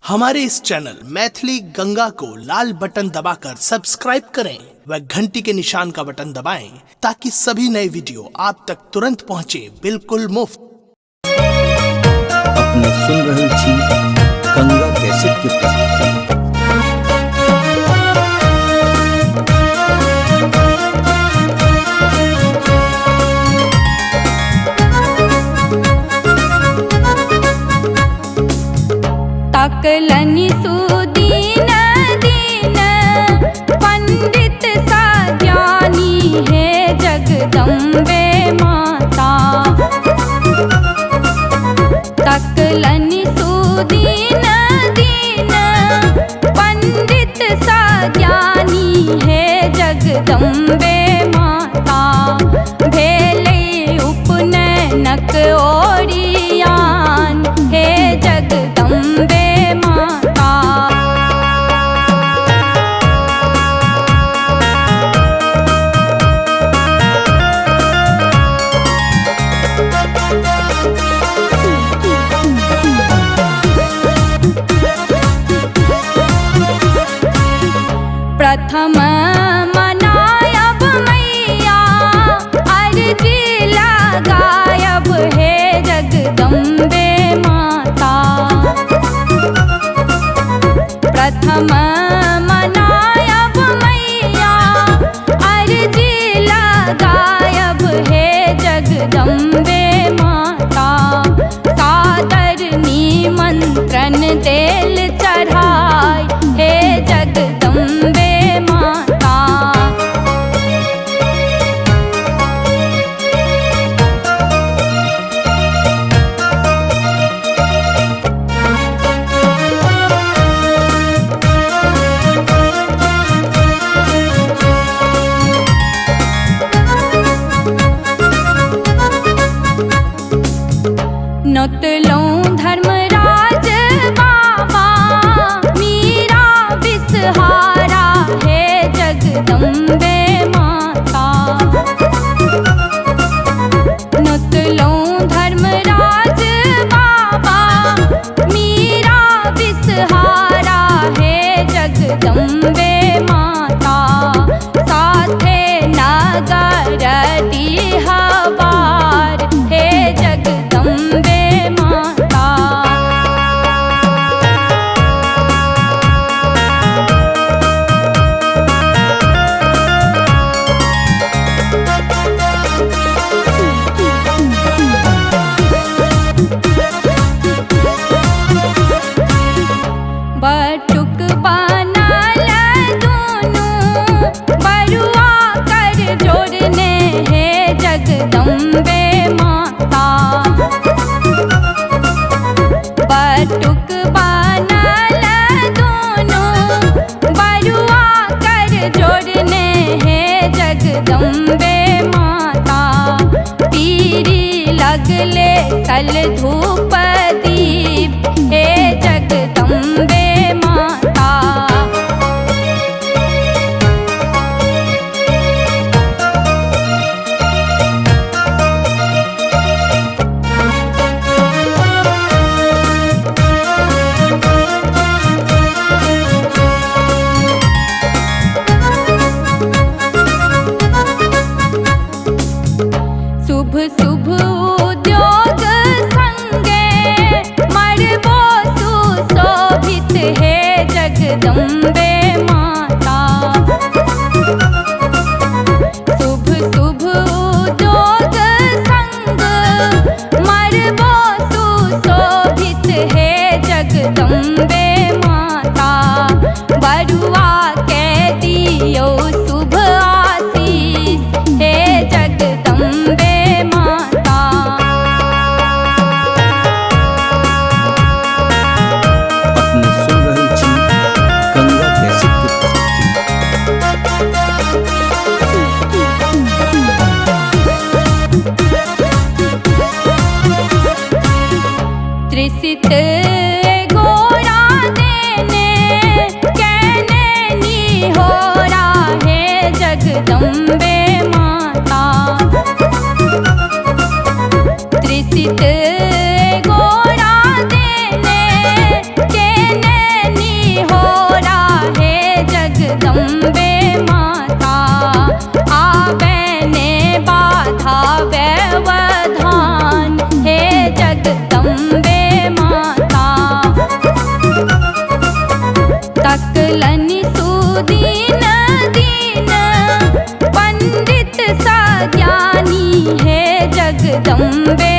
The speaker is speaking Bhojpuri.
हमारे इस चैनल मैथिली गंगा को लाल बटन दबाकर सब्सक्राइब करें व घंटी के निशान का बटन दबाएं ताकि सभी नए वीडियो आप तक तुरंत पहुंचे बिल्कुल मुफ्त। अपने सुन रही छी गंगा कैसेट की प्रस्तुति। ताकलनि सुदीन दीन पंडित साज्ञानी है जगदम्बे माता। ताकलनि सुदीन दीन पंडित साज्ञानी है जगदम्बे माता। भेलै उपनयनक ओरियान हे जगदम्बे माता। प्रथम मनायब मैया अर्जी लगायब हे जगदम्बे माता। प्रथम मनायब मैया अर्जी लगायब हे जगदम्बे माता। सादर निमंत्रण देल चढ़ाई हे जगदम्बे माता। नोतलौं धर्मराज बाबा मीरा बिसहारा हे जगदम्बे माता। नोतलौं धर्मराज बाबा मीरा बिसहारा हे जगदम्बे माता। साथे नगर डीहवार हे जगदम्बे माता। बटुक बनल दुनू बरुआ कर जोड़ने हे जगदम्बे माता। बटुक बनल दुनू बरुआ कर जोड़ने हे जगदम्बे माता। पीरी लगले कल धूप दीप हे जगदम्बे माता। शुभ शुभ उद्योग संगे मरबो सुशोभित हे जगदम्बे माता। शुभ शुभ उद्योग संग मरबो सुशोभित हे जगदम्बे माता। बरुआ के दियो शुभ आशीष हे जगदम्बे माता। अपने सुन रही छी गंगा कैसेट की प्रस्तुति। त्रिसित गोरा ज्ञानी है जगदम्बे